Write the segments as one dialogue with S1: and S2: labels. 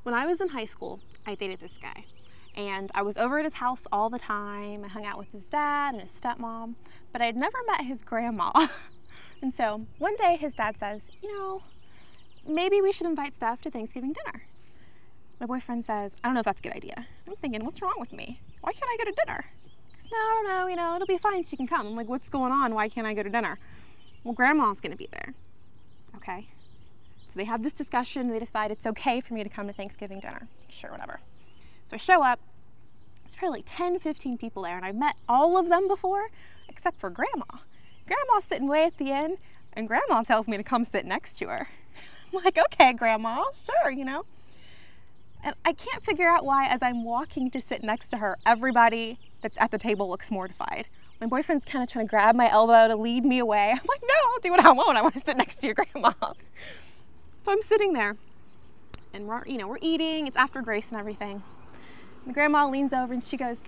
S1: When I was in high school, I dated this guy, and I was over at his house all the time. I hung out with his dad and his stepmom, but I'd never met his grandma. And so one day his dad says, you know, maybe we should invite Steph to Thanksgiving dinner. My boyfriend says, I don't know if that's a good idea. I'm thinking, what's wrong with me? Why can't I go to dinner? He goes, no, you know, it'll be fine, she can come. I'm like, what's going on? Why can't I go to dinner? Well, grandma's gonna be there. Okay. So they have this discussion and they decide it's okay for me to come to Thanksgiving dinner. Sure, whatever. So I show up, there's probably like 10, 15 people there, and I've met all of them before, except for Grandma. Grandma's sitting way at the end, and Grandma tells me to come sit next to her. I'm like, okay, Grandma, sure, you know. And I can't figure out why, as I'm walking to sit next to her, everybody that's at the table looks mortified. My boyfriend's kind of trying to grab my elbow to lead me away. I'm like, no, I'll do what I want. I want to sit next to your grandma. So I'm sitting there, and we're eating. It's after grace and everything. And grandma leans over and she goes,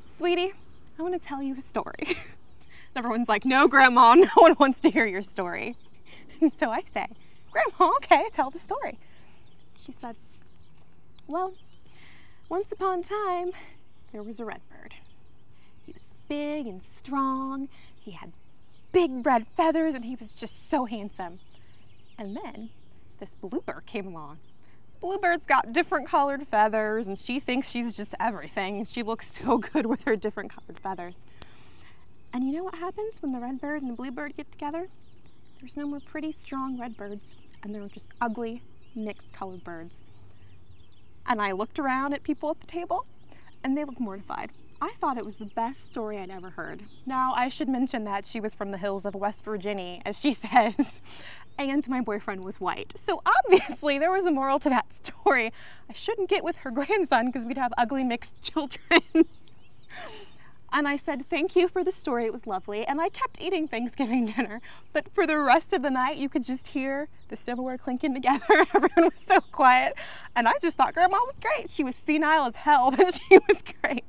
S1: sweetie, I want to tell you a story. And everyone's like, no, Grandma, no one wants to hear your story. And so I say, Grandma, okay, tell the story. She said, well, once upon a time, there was a red bird. He was big and strong. He had big red feathers and he was just so handsome. And then this bluebird came along. Bluebird's got different colored feathers and she thinks she's just everything. She looks so good with her different colored feathers. And you know what happens when the red bird and the bluebird get together? There's no more pretty, strong red birds, and there are just ugly, mixed colored birds. And I looked around at people at the table, and they looked mortified. I thought it was the best story I'd ever heard. Now, I should mention that she was from the hills of West Virginia, as she says, and my boyfriend was white. So obviously, there was a moral to that story. I shouldn't get with her grandson because we'd have ugly mixed children. And I said, thank you for the story, it was lovely. And I kept eating Thanksgiving dinner. But for the rest of the night, you could just hear the silverware clinking together. Everyone was so quiet. And I just thought Grandma was great. She was senile as hell, but she was great.